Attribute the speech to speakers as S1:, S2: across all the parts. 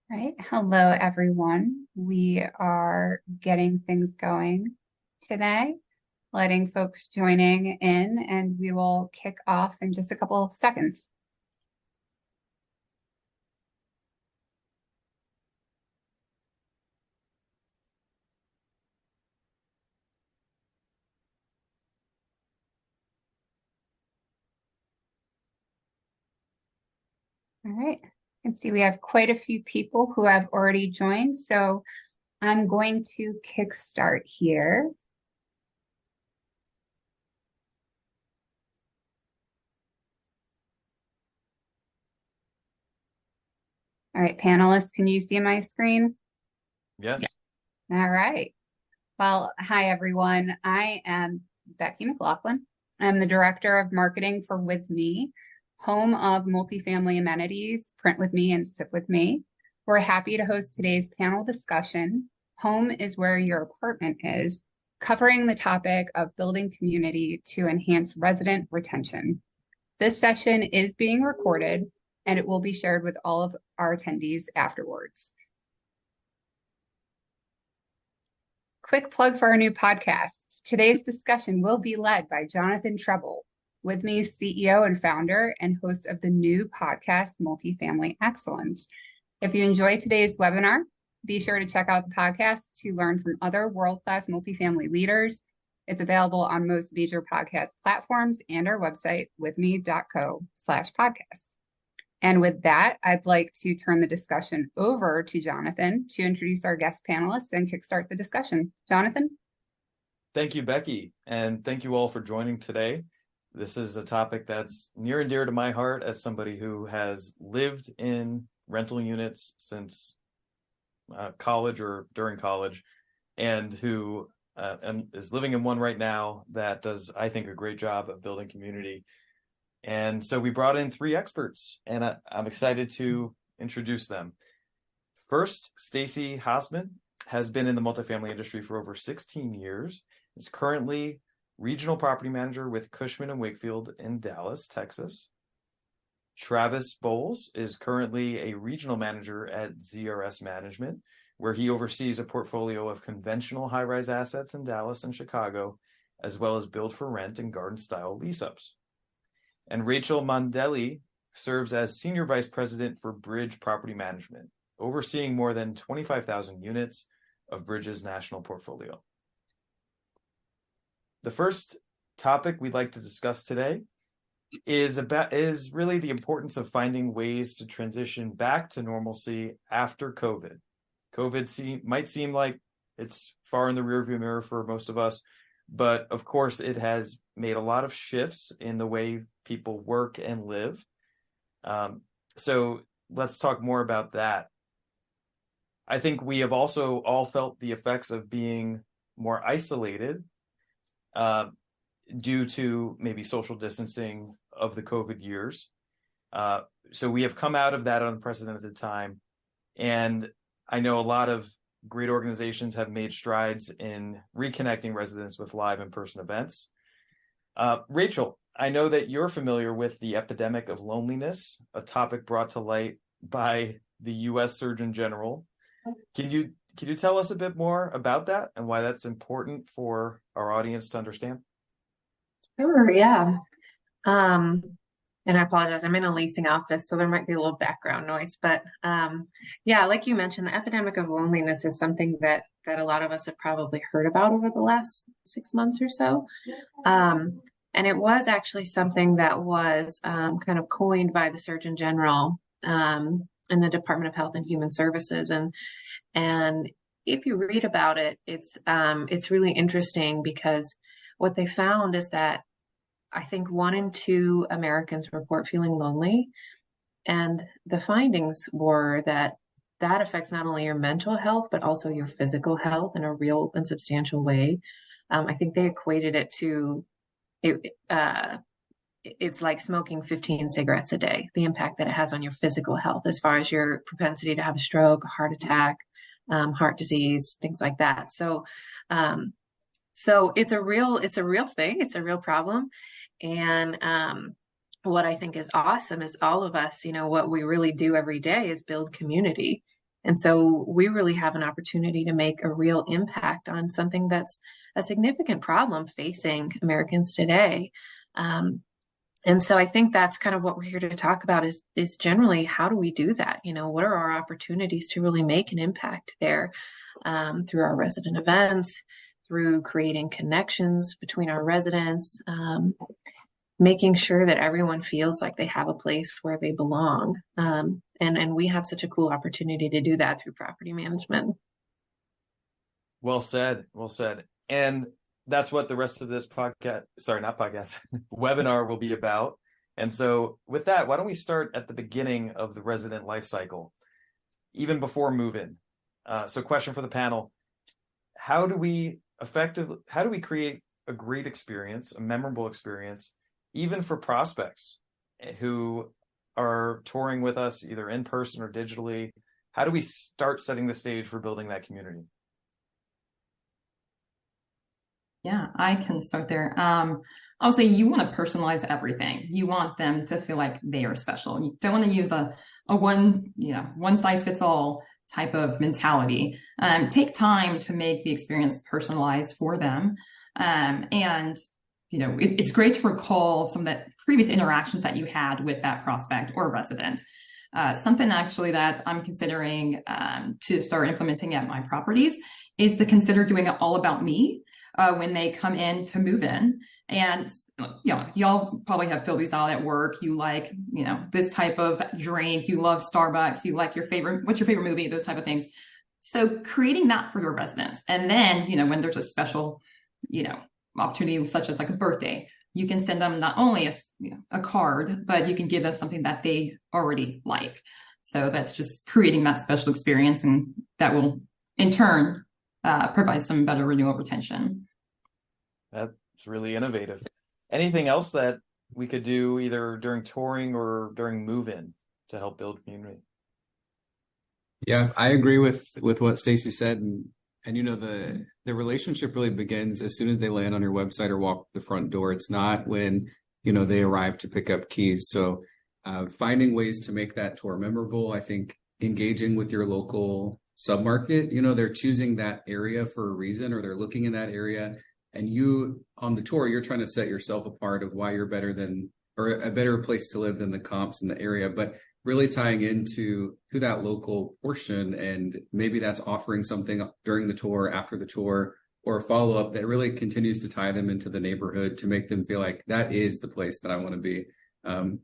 S1: Right. Hello, everyone. We are getting things going today, letting folks joining in, and we will kick off in just a couple of seconds. All right. I can see we have quite a few people who have already joined, so I'm going to kickstart here. All right, panelists, can you see my screen?
S2: Yes.
S1: All right. Well, hi, everyone. I am Becky McLaughlin. I'm the Director of Marketing for WithMe, home of multifamily amenities, Print with Me and Sip with Me. We're happy to host today's panel discussion, Home is Where Your Apartment Is, covering the topic of building community to enhance resident retention. This session is being recorded and it will be shared with all of our attendees afterwards. Quick plug for our new podcast. Today's discussion will be led by Jonathan Treble, WithMe's CEO and founder and host of the new podcast, Multifamily Excellence. If you enjoyed today's webinar, be sure to check out the podcast to learn from other world-class multifamily leaders. It's available on most major podcast platforms and our website, withme.co/podcast. And with that, I'd like to turn the discussion over to Jonathan to introduce our guest panelists and kickstart the discussion. Jonathan?
S2: Thank you, Becky, and thank you all for joining today. This is a topic that's near and dear to my heart as somebody who has lived in rental units since college or during college, and who is living in one right now that does, I think, a great job of building community. And so we brought in three experts, and I'm excited to introduce them. First, Staci Hasman has been in the multifamily industry for over 16 years. Is currently regional property manager with Cushman and Wakefield in Dallas, Texas. Travis Bowles is currently a regional manager at ZRS Management, where he oversees a portfolio of conventional high-rise assets in Dallas and Chicago, as well as build for rent and garden-style lease-ups. And Rachel Mondelli serves as Senior Vice President for Bridge Property Management, overseeing more than 25,000 units of Bridge's national portfolio. The first topic we'd like to discuss today is really the importance of finding ways to transition back to normalcy after COVID. COVID might seem like it's far in the rearview mirror for most of us, but of course it has made a lot of shifts in the way people work and live. So let's talk more about that. I think we have also all felt the effects of being more isolated due to maybe social distancing of the COVID years. So we have come out of that unprecedented time. And I know a lot of great organizations have made strides in reconnecting residents with live in-person events. Rachel, I know that you're familiar with the epidemic of loneliness, a topic brought to light by the U.S. Surgeon General. Can you tell us a bit more about that and why that's important for our audience to understand?
S3: Sure, yeah. And I apologize, I'm in a leasing office, so there might be a little background noise. But yeah, like you mentioned, the epidemic of loneliness is something that a lot of us have probably heard about over the last 6 months or so. And it was actually something that was kind of coined by the Surgeon General in the Department of Health and Human Services. And if you read about it, it's really interesting because what they found is that I think 1 in 2 Americans report feeling lonely. And the findings were that affects not only your mental health, but also your physical health in a real and substantial way. I think they equated it to, it's like smoking 15 cigarettes a day, the impact that it has on your physical health, as far as your propensity to have a stroke, a heart attack, heart disease, things like that. So it's a real thing. It's a real problem. And what I think is awesome is all of us, what we really do every day is build community. And so we really have an opportunity to make a real impact on something that's a significant problem facing Americans today. And so I think that's kind of what we're here to talk about is generally, how do we do that? What are our opportunities to really make an impact there, through our resident events, through creating connections between our residents, making sure that everyone feels like they have a place where they belong. And we have such a cool opportunity to do that through property management.
S2: Well said. Well said. And that's what the rest of this podcast, sorry, not podcast, webinar will be about. And so with that, why don't we start at the beginning of the resident life cycle, even before move-in? So question for the panel: how do we create a great experience, a memorable experience, even for prospects who are touring with us either in person or digitally? How do we start setting the stage for building that community?
S4: Yeah, I can start there. Obviously, you want to personalize everything. You want them to feel like they are special. You don't want to use a one size fits all type of mentality. Take time to make the experience personalized for them. And it's great to recall some of the previous interactions that you had with that prospect or resident. Something actually that I'm considering to start implementing at my properties is to consider doing it all about me when they come in to move in. And y'all probably have filled these out at work. You like this type of drink. You love Starbucks. You like what's your favorite movie? Those type of things. So creating that for your residents, and then when there's a special opportunity such as like a birthday, you can send them not only a card, but you can give them something that they already like. So that's just creating that special experience, and that will in turn provide some better renewal retention.
S2: That's really innovative. Anything else that we could do either during touring or during move-in to help build community?
S5: Yeah, I agree with what Staci said, and the relationship really begins as soon as they land on your website or walk the front door. It's not when they arrive to pick up keys. So finding ways to make that tour memorable. I think engaging with your local submarket, they're choosing that area for a reason, or they're looking in that area, and you on the tour, you're trying to set yourself apart of why you're better than, or a better place to live than the comps in the area, but really tying into that local portion. And maybe that's offering something during the tour, after the tour, or a follow-up that really continues to tie them into the neighborhood to make them feel like that is the place that I want to be,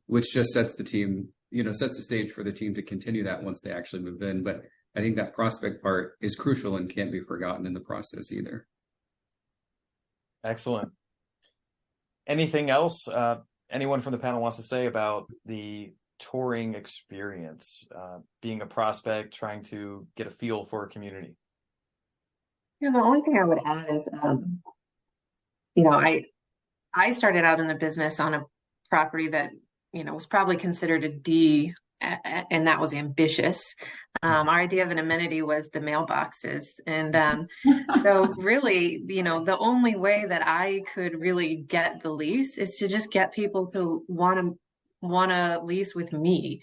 S5: which just sets the team, sets the stage for the team to continue that once they actually move in. But I think that prospect part is crucial and can't be forgotten in the process either.
S2: Excellent. Anything else anyone from the panel wants to say about the touring experience, being a prospect, trying to get a feel for a community?
S3: The only thing I would add is, I started out in the business on a property that, was probably considered a D, and that was ambitious. Our idea of an amenity was the mailboxes. And so really, the only way that I could really get the lease is to just get people to want to lease with me.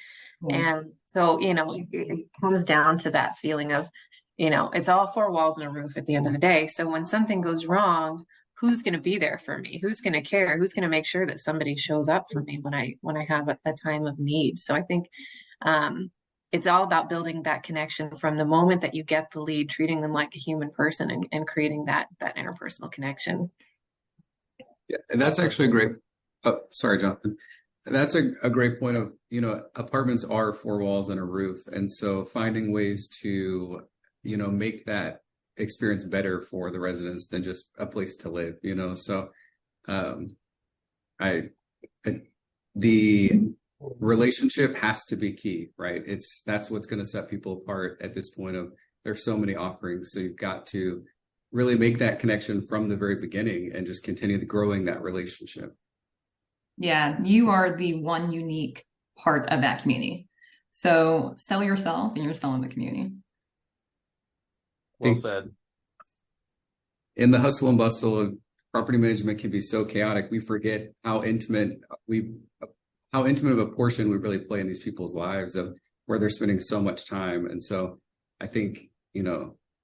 S3: And so, it comes down to that feeling of, it's all four walls and a roof at the end of the day. So when something goes wrong, who's going to be there for me? Who's going to care? Who's going to make sure that somebody shows up for me when I have a time of need? So I think it's all about building that connection from the moment that you get the lead, treating them like a human person, and creating that interpersonal connection.
S5: Yeah, and that's actually a great. Oh, sorry, Jonathan. That's a great point of, apartments are four walls and a roof. And so finding ways to, make that experience better for the residents than just a place to live, So the relationship has to be key, right? That's what's going to set people apart at this point of there's so many offerings. So you've got to really make that connection from the very beginning and just continue growing that relationship.
S4: Yeah, you are the one unique part of that community. So sell yourself and you're selling the community.
S2: Well said.
S5: In the hustle and bustle of property management can be so chaotic. We forget how intimate of a portion we really play in these people's lives, of where they're spending so much time. And so I think,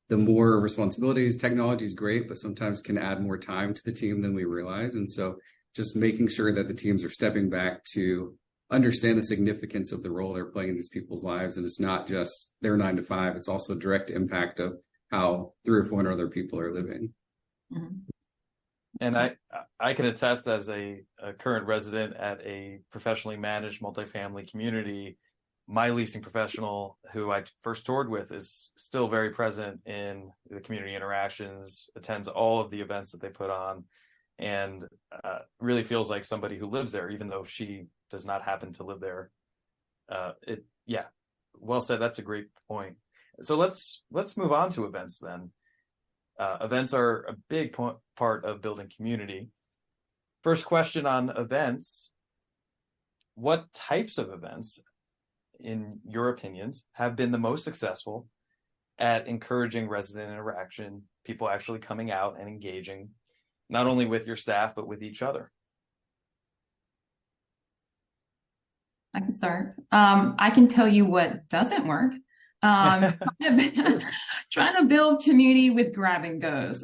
S5: the more responsibilities, technology is great, but sometimes can add more time to the team than we realize. And so just making sure that the teams are stepping back to understand the significance of the role they're playing in these people's lives. And it's not just their 9 to 5, it's also a direct impact of how 3 or 400 other people are living.
S4: Mm-hmm.
S2: And I can attest, as a current resident at a professionally managed multifamily community, my leasing professional who I first toured with is still very present in the community interactions, attends all of the events that they put on, and really feels like somebody who lives there, even though she does not happen to live there. Well said. That's a great point. So let's move on to events then. Events are a big part of building community. First question on events: what types of events, in your opinions, have been the most successful at encouraging resident interaction, people actually coming out and engaging, not only with your staff, but with each other?
S4: I can start. I can tell you what doesn't work. Trying to build community with grab and goes.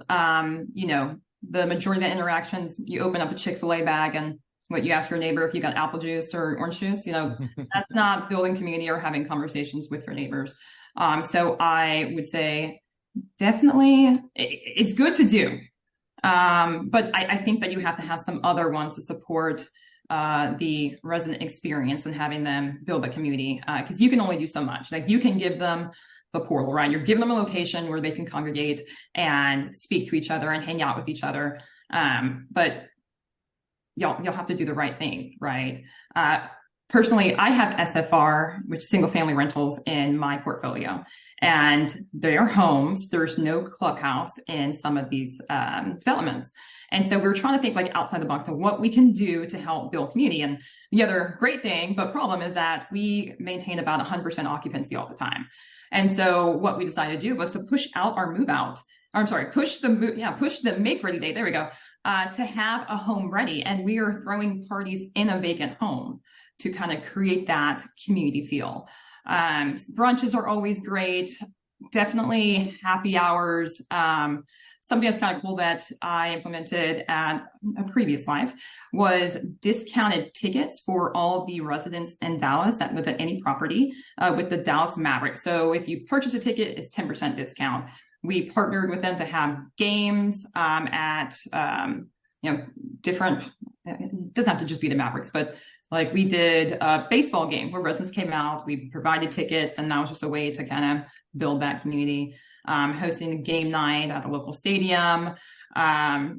S4: The majority of the interactions, you open up a Chick-fil-A bag and what you ask your neighbor if you got apple juice or orange juice, that's not building community or having conversations with your neighbors. So I would say definitely it's good to do. But I think that you have to have some other ones to support the resident experience and having them build a community, because you can only do so much. Like, you can give them the portal, right? You're giving them a location where they can congregate and speak to each other and hang out with each other. But you'll have to do the right thing, right? Personally, I have SFR, which single family rentals, in my portfolio, and they are homes. There's no clubhouse in some of these developments. And so we're trying to think like outside the box of what we can do to help build community. And the other great thing, but problem, is that we maintain about 100% occupancy all the time. And so what we decided to do was to push out our move out. Push the make ready date. There we go. To have a home ready. And we are throwing parties in a vacant home to kind of create that community feel. Brunches are always great. Definitely happy hours. Something that's kind of cool that I implemented at a previous life was discounted tickets for all the residents in Dallas with any property with the Dallas Mavericks. So if you purchase a ticket, it's 10% discount. We partnered with them to have games at different. It doesn't have to just be the Mavericks, but like we did a baseball game where residents came out. We provided tickets, and that was just a way to kind of build that community. Hosting a game night at a local stadium. I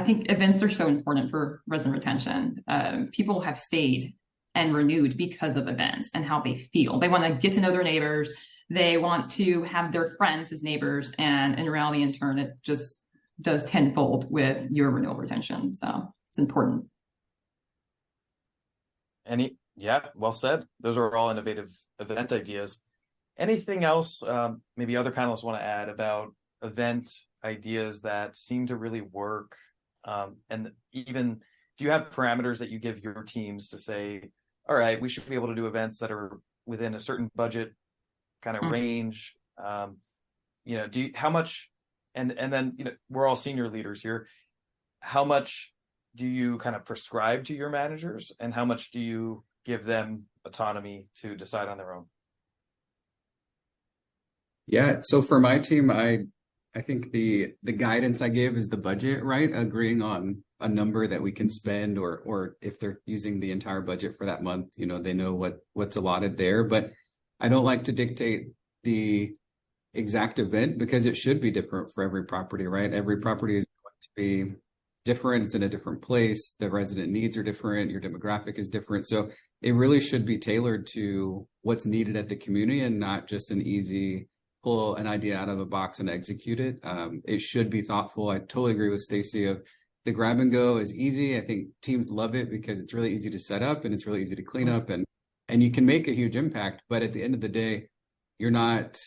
S4: think events are so important for resident retention. People have stayed and renewed because of events and how they feel. They want to get to know their neighbors. They want to have their friends as neighbors. And in reality, in turn, it just does tenfold with your renewal retention. So it's important.
S2: Well said. Those are all innovative event ideas. Anything else maybe other panelists want to add about event ideas that seem to really work? And even, do you have parameters that you give your teams to say, all right, we should be able to do events that are within a certain budget kind of range? How much, and then, we're all senior leaders here. How much do you kind of prescribe to your managers, and how much do you give them autonomy to decide on their own?
S5: Yeah. So for my team, I think the guidance I give is the budget, right? Agreeing on a number that we can spend, or if they're using the entire budget for that month, they know what's allotted there. But I don't like to dictate the exact event, because it should be different for every property, right? Every property is going to be different. It's in a different place. The resident needs are different. Your demographic is different. So it really should be tailored to what's needed at the community, and not just an easy pull an idea out of a box and execute it. It should be thoughtful. I totally agree with Staci of the grab and go is easy. I think teams love it because it's really easy to set up and it's really easy to clean up, and you can make a huge impact. But at the end of the day, you're not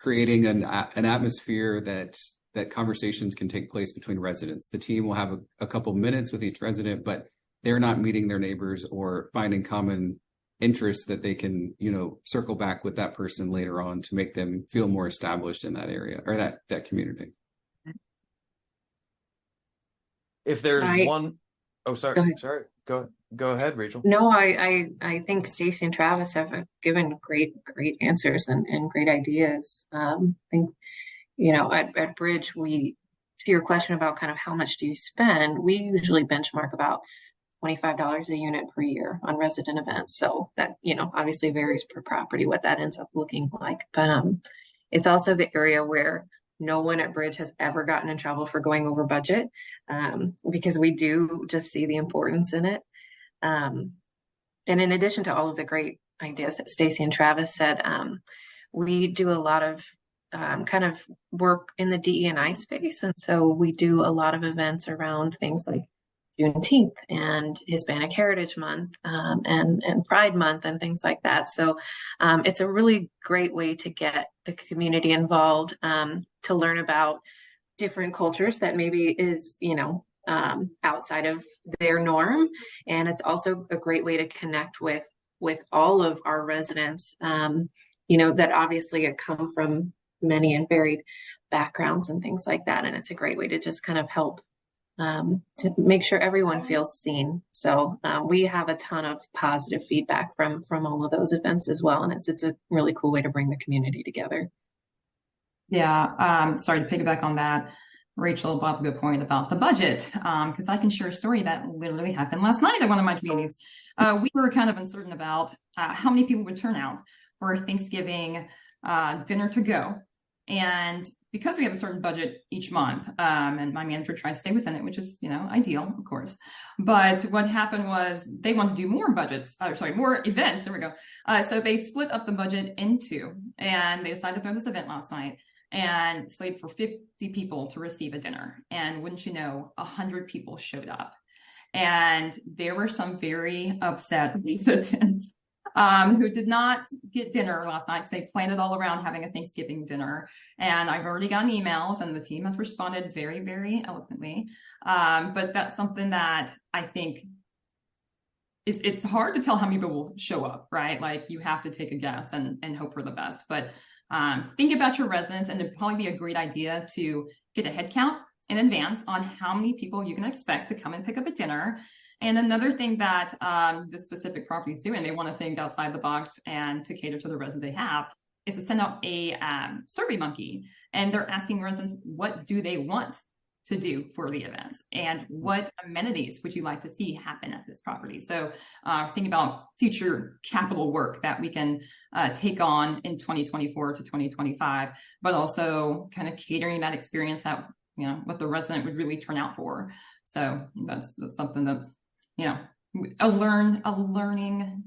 S5: creating an atmosphere that conversations can take place between residents. The team will have a couple minutes with each resident, but they're not meeting their neighbors or finding common interest that they can, circle back with that person later on to make them feel more established in that area or that community.
S2: If there's
S3: I
S2: one, oh,
S3: Go ahead.
S2: sorry, go ahead, Rachel.
S3: No, I think Staci and Travis have given great answers and great ideas. I think, at Bridge, to your question about kind of how much do you spend, we usually benchmark about $25 a unit per year on resident events. So that, obviously varies per property what that ends up looking like. But it's also the area where no one at Bridge has ever gotten in trouble for going over budget, because we do just see the importance in it. And in addition to all of the great ideas that Staci and Travis said, we do a lot of kind of work in the DE&I space. And so we do a lot of events around things like Juneteenth and Hispanic Heritage Month, and Pride Month and things like that. So it's a really great way to get the community involved, to learn about different cultures that maybe is, outside of their norm. And it's also a great way to connect with all of our residents, that obviously come from many and varied backgrounds and things like that. And it's a great way to just kind of help to make sure everyone feels seen. So we have a ton of positive feedback from all of those events as well. And it's a really cool way to bring the community together.
S4: Yeah. Sorry to piggyback on that. Rachel brought up a good point about the budget, because I can share a story that literally happened last night at one of my communities. We were kind of uncertain about how many people would turn out for Thanksgiving dinner to go. And because we have a certain budget each month, and my manager tries to stay within it, which is, ideal, of course. But what happened was they wanted to do more more events. There we go. So they split up the budget in two, and they decided to throw this event last night and slated for 50 people to receive a dinner. And wouldn't you know, 100 people showed up. And there were some very upset residents who did not get dinner last night because they planned it all around having a Thanksgiving dinner. And I've already gotten emails, and the team has responded very, very eloquently. But that's something that I think it's hard to tell how many people will show up, right? Like, you have to take a guess and hope for the best. But think about your residents, and it'd probably be a great idea to get a head count in advance on how many people you can expect to come and pick up a dinner. And another thing that the specific property is doing, they want to think outside the box and to cater to the residents they have, is to send out a survey monkey. And they're asking residents, what do they want to do for the events? And what amenities would you like to see happen at this property? So think about future capital work that we can take on in 2024 to 2025, but also kind of catering that experience that, what the resident would really turn out for. So that's something that's, a learning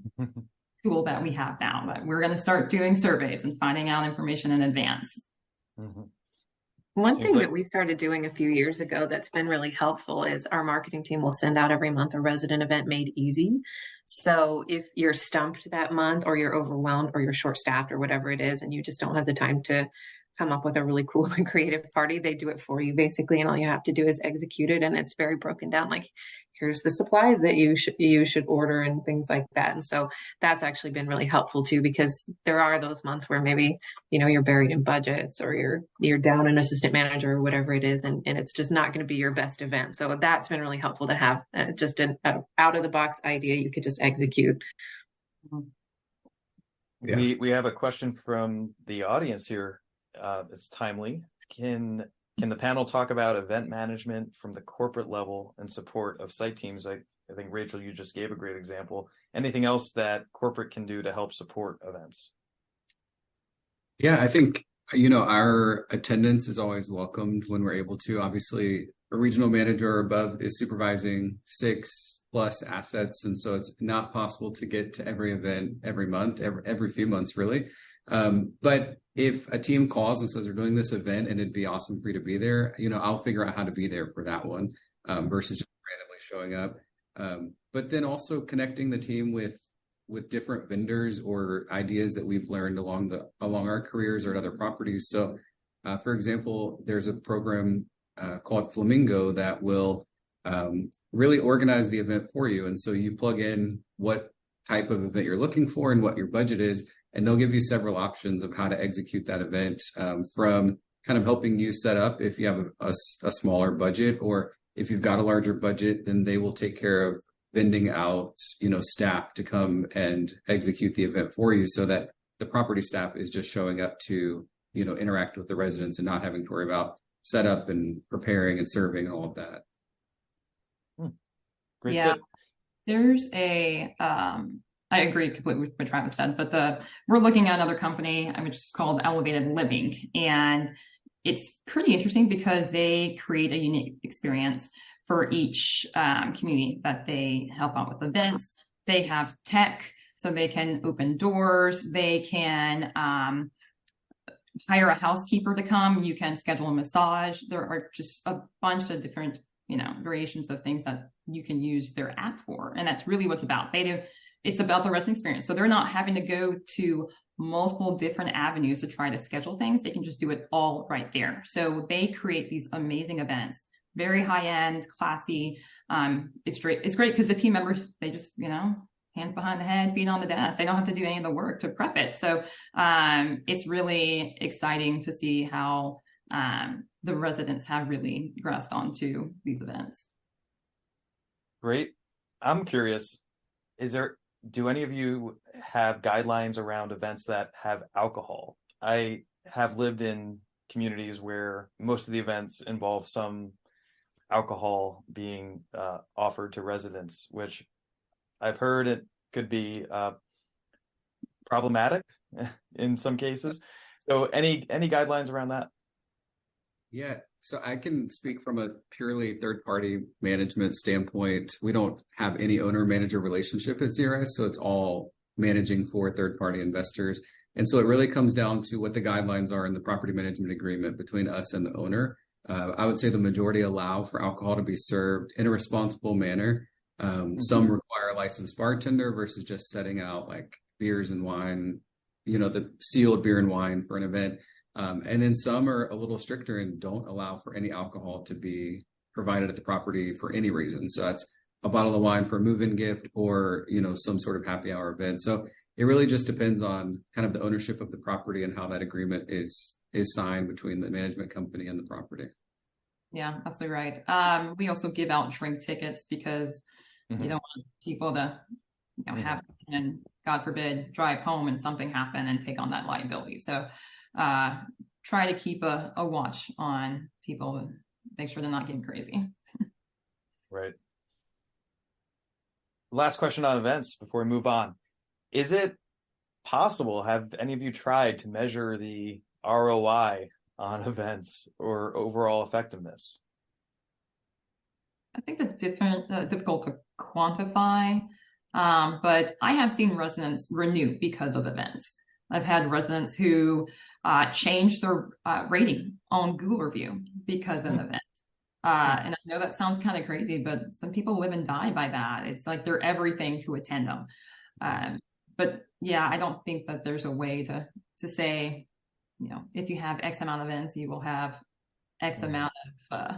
S4: tool that we have now, that we're going to start doing surveys and finding out information in advance.
S2: Mm-hmm.
S3: One thing that we started doing a few years ago that's been really helpful is our marketing team will send out every month a resident event made easy. So if you're stumped that month, or you're overwhelmed, or you're short-staffed, or whatever it is, and you just don't have the time to come up with a really cool and creative party, they do it for you basically, and all you have to do is execute it. And it's very broken down, like, here's the supplies that you should order and things like that. And so that's actually been really helpful too, because there are those months where maybe, you're buried in budgets, or you're down an assistant manager, or whatever it is, and it's just not going to be your best event. So that's been really helpful to have just an out of the box idea you could just execute.
S2: Yeah. We have a question from the audience here. It's timely. Can the panel talk about event management from the corporate level and support of site teams? I think, Rachel, you just gave a great example. Anything else that corporate can do to help support events?
S5: Yeah, I think, our attendance is always welcomed when we're able to. Obviously, a regional manager or above is supervising 6+ assets. And so it's not possible to get to every event every month, every few months, really. But if a team calls and says they're doing this event and it'd be awesome for you to be there, I'll figure out how to be there for that one, versus just randomly showing up. But then also connecting the team with different vendors or ideas that we've learned along our careers or at other properties. So, for example, there's a program called Flamingo that will really organize the event for you. And so you plug in what type of event you're looking for and what your budget is. And they'll give you several options of how to execute that event, from kind of helping you set up if you have a smaller budget, or if you've got a larger budget, then they will take care of vending out, staff to come and execute the event for you, so that the property staff is just showing up to, interact with the residents and not having to worry about setup and preparing and serving and all of that.
S2: Great
S4: Yeah.
S2: tip.
S4: There's I agree completely with what Travis said, but we're looking at another company, which is called Elevated Living, and it's pretty interesting because they create a unique experience for each community that they help out with events. They have tech, so they can open doors. They can hire a housekeeper to come. You can schedule a massage. There are just a bunch of different, variations of things that you can use their app for. And that's really what's about. It's about the resident experience. So they're not having to go to multiple different avenues to try to schedule things. They can just do it all right there. So they create these amazing events, very high end, classy. It's great because the team members, they just, hands behind the head, feet on the desk. They don't have to do any of the work to prep it. So it's really exciting to see how the residents have really grasped onto these events.
S2: Great. I'm curious, do any of you have guidelines around events that have alcohol? I have lived in communities where most of the events involve some alcohol being offered to residents, which I've heard it could be problematic in some cases. So any guidelines around that?
S5: Yeah, so I can speak from a purely third-party management standpoint. We don't have any owner-manager relationship at CRS, so it's all managing for third-party investors. And so it really comes down to what the guidelines are in the property management agreement between us and the owner. I would say the majority allow for alcohol to be served in a responsible manner. Some require a licensed bartender versus just setting out like beers and wine, the sealed beer and wine for an event. And then some are a little stricter and don't allow for any alcohol to be provided at the property for any reason. So that's a bottle of wine for a move-in gift or, some sort of happy hour event. So it really just depends on kind of the ownership of the property and how that agreement is signed between the management company and the property.
S4: Yeah, absolutely right. We also give out drink tickets because you don't want people to have, and God forbid, drive home and something happen and take on that liability. So try to keep a watch on people and make sure they're not getting crazy.
S2: Right. Last question on events before we move on. Is it possible, have any of you tried to measure the ROI on events or overall effectiveness?
S4: I think that's difficult to quantify, but I have seen residents renew because of events. I've had residents who changed their rating on Google review because of an event. And I know that sounds kind of crazy, but some people live and die by that. It's like they're everything to attend them. But yeah, I don't think that there's a way to say, if you have X amount of events, you will have X amount of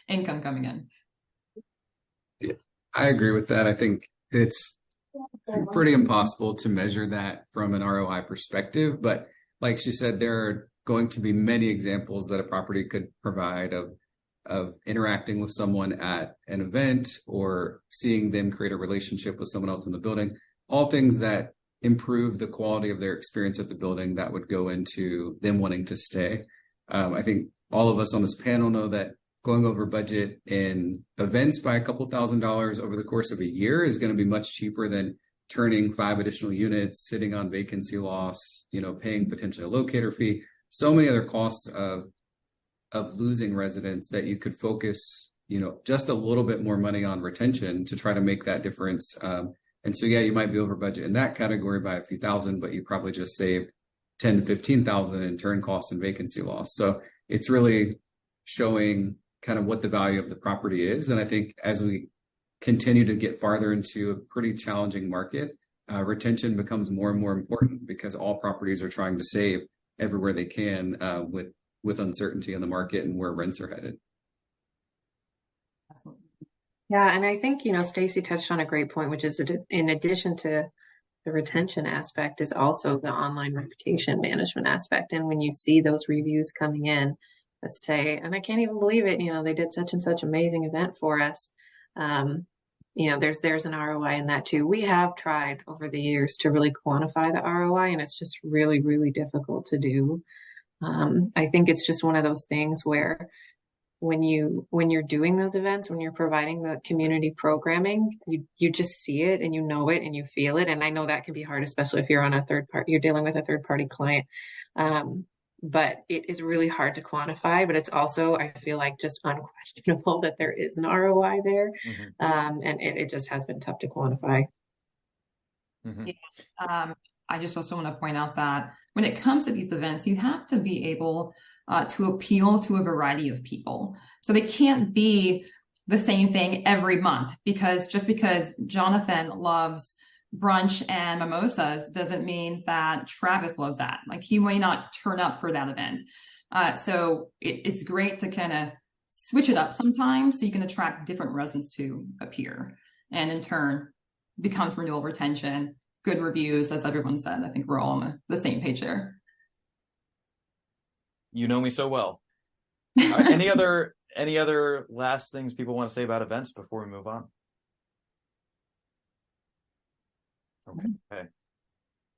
S4: income coming in.
S5: Yeah, I agree with that. I think it's pretty impossible to measure that from an ROI perspective. But like she said, there are going to be many examples that a property could provide of interacting with someone at an event or seeing them create a relationship with someone else in the building, all things that improve the quality of their experience at the building that would go into them wanting to stay. I think all of us on this panel know that going over budget in events by a couple $1,000s over the course of a year is going to be much cheaper than turning 5 additional units, sitting on vacancy loss, paying potentially a locator fee, so many other costs of losing residents that you could focus, just a little bit more money on retention to try to make that difference. And so, yeah, you might be over budget in that category by a few thousand, but you probably just saved 10 to 15,000 in turn costs and vacancy loss. So it's really showing kind of what the value of the property is. And I think as we continue to get farther into a pretty challenging market, retention becomes more and more important because all properties are trying to save everywhere they can with uncertainty in the market and where rents are headed.
S4: Absolutely.
S3: Yeah, and I think, Staci touched on a great point, which is that in addition to the retention aspect is also the online reputation management aspect. And when you see those reviews coming in that say, and I can't even believe it, they did such and such amazing event for us. There's an ROI in that too. We have tried over the years to really quantify the ROI, and it's just really, really difficult to do. I think it's just one of those things where when you're doing those events, when you're providing the community programming, you just see it and you know it and you feel it. And I know that can be hard, especially if you're on a third party, you're dealing with a third party client. But it is really hard to quantify, but it's also, I feel like, just unquestionable that there is an ROI there. And it just has been tough to quantify.
S4: I just also want to point out that when it comes to these events, you have to be able to appeal to a variety of people. So they can't be the same thing every month, because just because Jonathan loves brunch and mimosas doesn't mean that Travis loves that. Like, he may not turn up for that event. So it's great to kind of switch it up sometimes so you can attract different residents to appear, and in turn becomes renewal retention, good reviews, as everyone said. I think we're all on the same page there.
S2: You know me so well. Any other last things people want to say about events before we move on? Okay.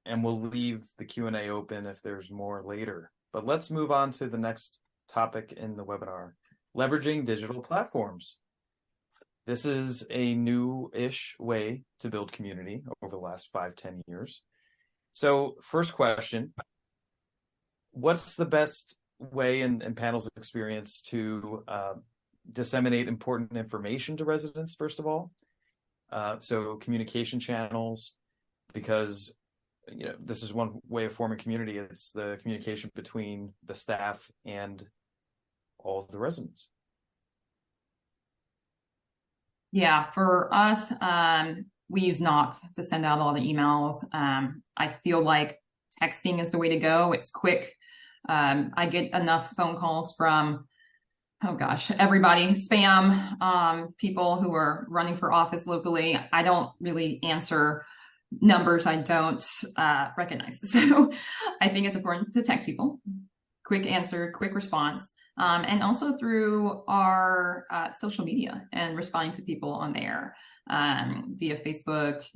S2: And we'll leave the Q&A open if there's more later. But let's move on to the next topic in the webinar, leveraging digital platforms. This is a new-ish way to build community over the last 5-10 years. So first question, what's the best way in panel's experience to disseminate important information to residents, first of all? So communication channels, because this is one way of forming community. It's the communication between the staff and all of the residents.
S4: Yeah, for us, we use Knock to send out a lot of emails. I feel like texting is the way to go. It's quick. I get enough phone calls from, everybody, spam, people who are running for office locally. I don't really answer numbers I don't recognize. So I think it's important to text people, quick answer, quick response. And also through our social media and responding to people on there via Facebook,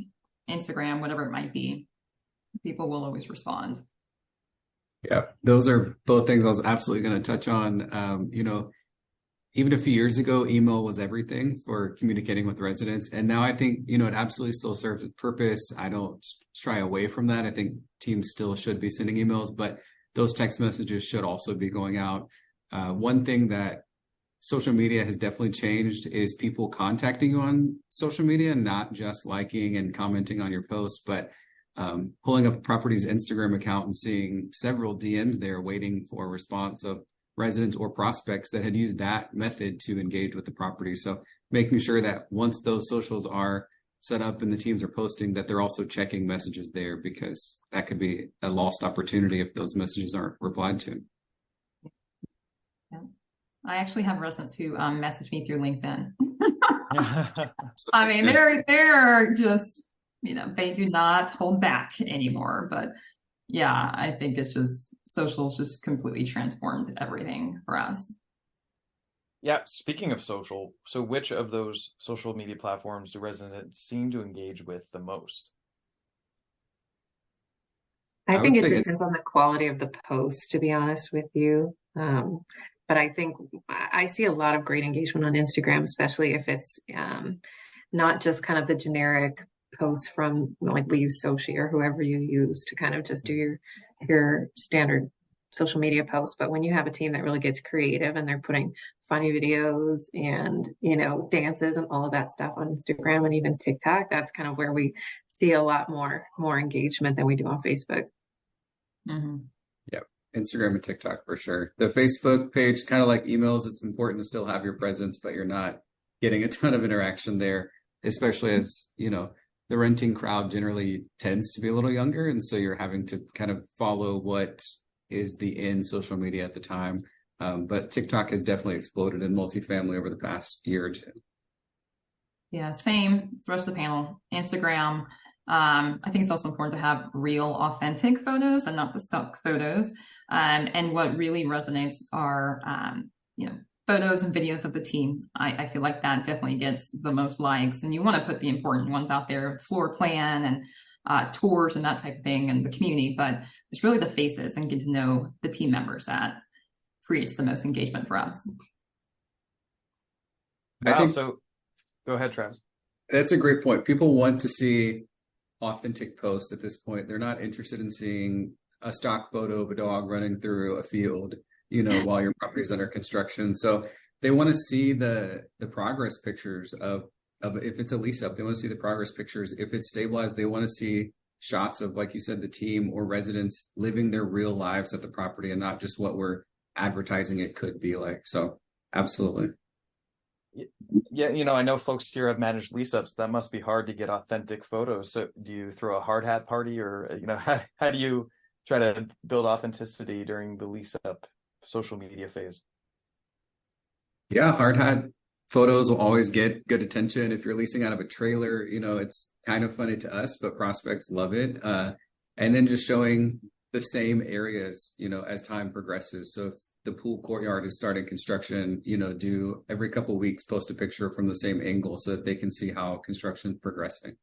S4: Instagram, whatever it might be. People will always respond.
S5: Yeah, those are both things I was absolutely going to touch on. Even a few years ago, email was everything for communicating with residents. And now I think, it absolutely still serves its purpose. I don't shy away from that. I think teams still should be sending emails, but those text messages should also be going out. One thing that social media has definitely changed is people contacting you on social media, not just liking and commenting on your posts, but pulling up a property's Instagram account and seeing several DMs there waiting for a response of residents or prospects that had used that method to engage with the property. So making sure that once those socials are set up and the teams are posting, that they're also checking messages there, because that could be a lost opportunity if those messages aren't replied to.
S4: Yeah. I actually have residents who message me through LinkedIn. I mean, they're just, they do not hold back anymore. But yeah, I think it's just, social's just completely transformed everything for us.
S2: Yeah, speaking of social, so which of those social media platforms do residents seem to engage with the most?
S3: I think it depends on the quality of the post, to be honest with you. But I think I see a lot of great engagement on Instagram, especially if it's not just kind of the generic posts from, like, we use Soci or whoever you use to kind of just do your standard social media posts. But when you have a team that really gets creative and they're putting funny videos and, dances and all of that stuff on Instagram and even TikTok, that's kind of where we see a lot more engagement than we do on Facebook.
S4: Mm-hmm.
S5: Yep. Instagram and TikTok for sure. The Facebook page, kind of like emails, it's important to still have your presence, but you're not getting a ton of interaction there, especially as, the renting crowd generally tends to be a little younger. And so you're having to kind of follow what is the in social media at the time. But TikTok has definitely exploded in multifamily over the past year or two.
S4: Yeah, same. It's the rest of the panel. Instagram. I think it's also important to have real, authentic photos and not the stock photos. And what really resonates are, photos and videos of the team. I feel like that definitely gets the most likes, and you want to put the important ones out there, floor plan and tours and that type of thing, and the community. But it's really the faces and get to know the team members that creates the most engagement for us.
S2: Wow.
S5: I think
S2: So go ahead, Travis.
S5: that's a great point. People want to see authentic posts at this point. They're not interested in seeing a stock photo of a dog running through a field, while your property is under construction. So they want to see the progress pictures of if it's a lease up, they want to see the progress pictures. If it's stabilized, they want to see shots of, like you said, the team or residents living their real lives at the property and not just what we're advertising it could be like. So absolutely.
S2: Yeah, I know folks here have managed lease ups. That must be hard to get authentic photos. So do you throw a hard hat party, or how do you try to build authenticity during the lease up social media phase?
S5: Yeah, hard hat photos will always get good attention. If you're leasing out of a trailer, it's kind of funny to us, but prospects love it. And then just showing the same areas, as time progresses. So if the pool courtyard is starting construction, do every couple of weeks post a picture from the same angle so that they can see how construction is progressing.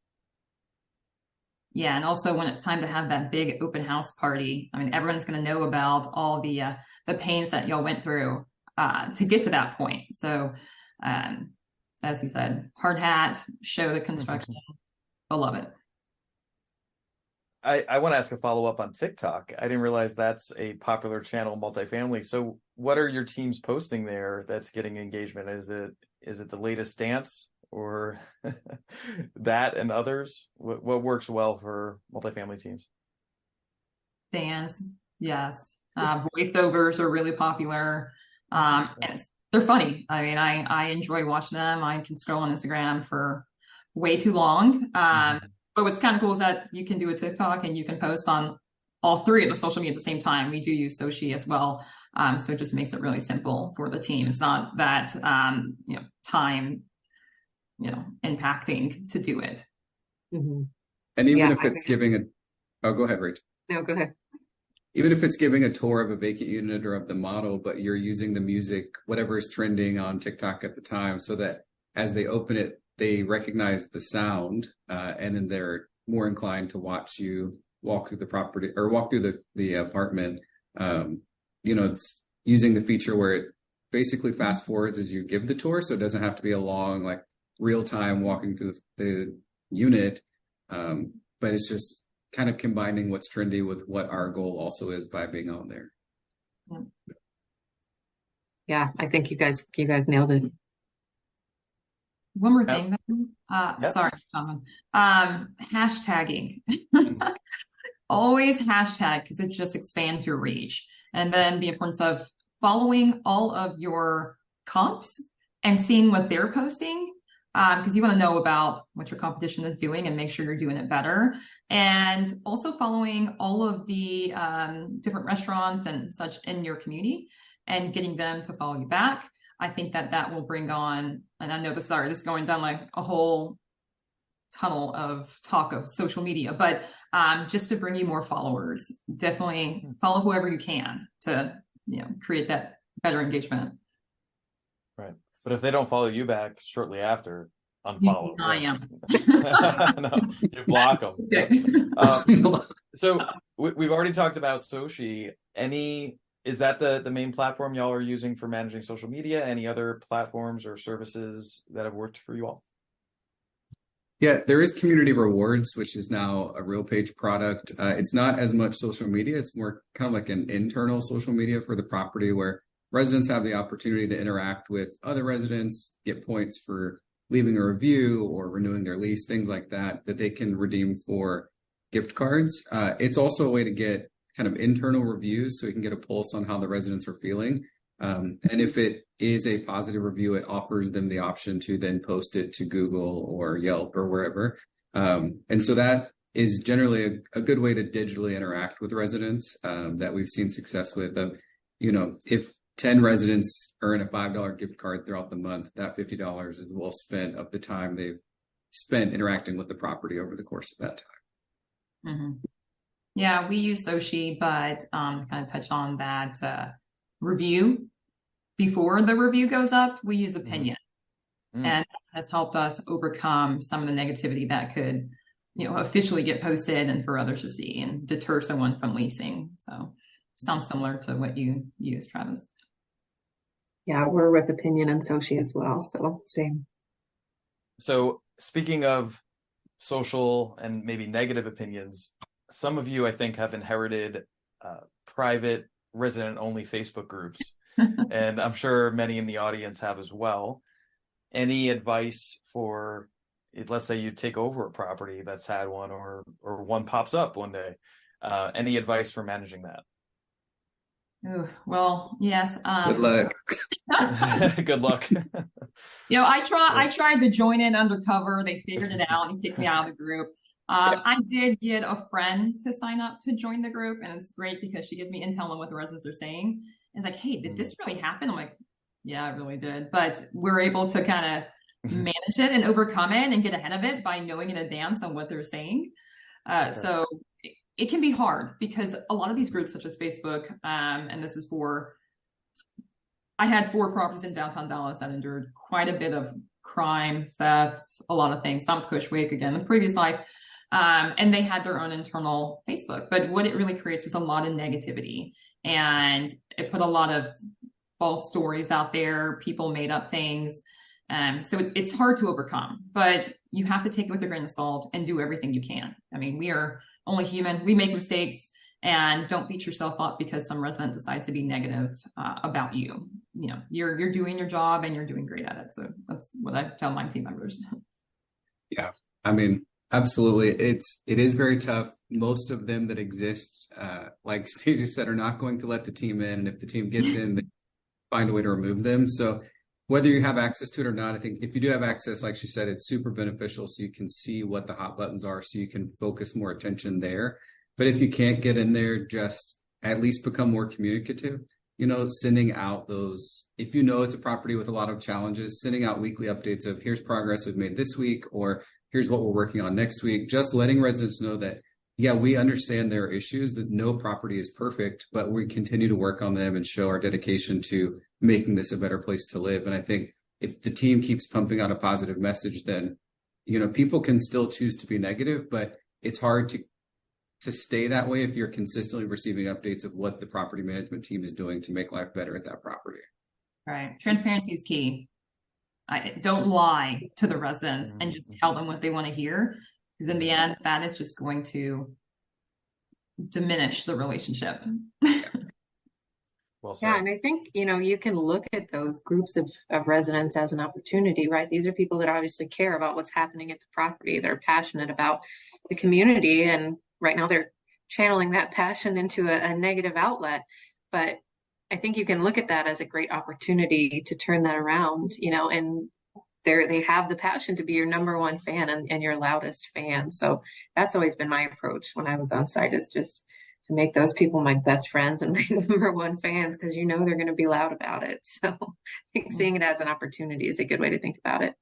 S4: Yeah, and also when it's time to have that big open house party, I mean, everyone's going to know about all the pains that y'all went through to get to that point. So, as he said, hard hat, show the construction. I love it.
S2: I want to ask a follow-up on TikTok. I didn't realize that's a popular channel, multifamily. So what are your teams posting there that's getting engagement? Is it the latest dance or that and others? What works well for multifamily teams?
S4: Dance, yes. Voiceovers are really popular. And they're funny. I mean, I enjoy watching them. I can scroll on Instagram for way too long. But what's kind of cool is that you can do a TikTok and you can post on all three of the social media at the same time. We do use Staci as well. So it just makes it really simple for the team. It's not that, time, impacting to do it.
S3: Mm-hmm.
S5: And even if it's giving oh, go ahead, Rachel.
S3: No, go ahead.
S5: Even if it's giving a tour of a vacant unit or of the model, but you're using the music, whatever is trending on TikTok at the time, so that as they open it, they recognize the sound, and then they're more inclined to watch you walk through the property or walk through the apartment. It's using the feature where it basically fast forwards as you give the tour, so it doesn't have to be a long, like real time walking through the unit. But it's just kind of combining what's trendy with what our goal also is by being on there.
S3: Yeah, I think you guys nailed it.
S4: One more thing, sorry, Hasman. Hashtagging. Always hashtag, because it just expands your reach. And then the importance of following all of your comps and seeing what they're posting, because you want to know about what your competition is doing and make sure you're doing it better. And also following all of the different restaurants and such in your community and getting them to follow you back. I think that will bring on, and I know this is going down like a whole tunnel of talk of social media, but just to bring you more followers, definitely follow whoever you can to create that better engagement.
S2: Right. But if they don't follow you back shortly after, unfollow.
S4: I am.
S2: No, you block them. Okay. So we've already talked about Staci. Is that the main platform y'all are using for managing social media? Any other platforms or services that have worked for you all?
S5: Yeah, there is Community Rewards, which is now a RealPage product. It's not as much social media. It's more kind of like an internal social media for the property where residents have the opportunity to interact with other residents, get points for leaving a review or renewing their lease, things like that they can redeem for gift cards. It's also a way to get kind of internal reviews so you can get a pulse on how the residents are feeling. And if it is a positive review, it offers them the option to then post it to Google or Yelp or wherever. And so that is generally a good way to digitally interact with residents that we've seen success with. If 10 residents earn a $5 gift card throughout the month. That $50 is well spent of the time they've spent interacting with the property over the course of that time.
S4: Mm-hmm. Yeah, we use Soci, but kind of touch on that review. Before the review goes up, we use opinion. Mm-hmm. And that has helped us overcome some of the negativity that could, officially get posted and for others to see and deter someone from leasing. So sounds similar to what you use, Travis.
S3: Yeah, we're with opinion and Soci as well. So same.
S2: So speaking of social and maybe negative opinions, some of you, I think, have inherited private resident-only Facebook groups, and I'm sure many in the audience have as well. Any advice for, let's say you take over a property that's had one, or one pops up one day? Any advice for managing that?
S4: Ooh, well, yes.
S5: Good luck.
S2: Good luck.
S4: I tried to join in undercover. They figured it out and kicked me out of the group. I did get a friend to sign up to join the group, and it's great because she gives me intel on what the residents are saying. It's like, hey, did this really happen? I'm like, yeah, it really did. But we're able to kind of manage it and overcome it and get ahead of it by knowing in advance on what they're saying. So it can be hard because a lot of these groups, such as Facebook, and this is I had 4 properties in downtown Dallas that endured quite a bit of crime, theft, a lot of things. Not Cushman, again, the previous life. And they had their own internal Facebook. But what it really creates was a lot of negativity. And it put a lot of false stories out there. People made up things. So it's hard to overcome. But you have to take it with a grain of salt and do everything you can. I mean, we are only human. We make mistakes, and don't beat yourself up because some resident decides to be negative about you. You're doing your job and you're doing great at it. So that's what I tell my team members.
S5: Yeah, I mean, absolutely. It is very tough. Most of them that exist, like Staci said, are not going to let the team in. And if the team gets in, they find a way to remove them. So whether you have access to it or not, I think if you do have access, like she said, it's super beneficial so you can see what the hot buttons are, so you can focus more attention there. But if you can't get in there, just at least become more communicative, sending out those, if it's a property with a lot of challenges, sending out weekly updates of here's progress we've made this week, or here's what we're working on next week, just letting residents know that, yeah, we understand there are issues, that no property is perfect, but we continue to work on them and show our dedication to making this a better place to live. And I think if the team keeps pumping out a positive message, then, people can still choose to be negative, but it's hard to stay that way if you're consistently receiving updates of what the property management team is doing to make life better at that property.
S4: Right. Transparency is key. Don't lie to the residents and just tell them what they want to hear, because in the end, that is just going to diminish the relationship.
S2: Well said.
S3: Yeah, and I think, you can look at those groups of residents as an opportunity, right? These are people that obviously care about what's happening at the property. They're passionate about the community, and right now they're channeling that passion into a negative outlet. But I think you can look at that as a great opportunity to turn that around, and they have the passion to be your number one fan and your loudest fan. So that's always been my approach when I was on site, is just to make those people my best friends and my number one fans, because they're going to be loud about it. So I think seeing it as an opportunity is a good way to think about it.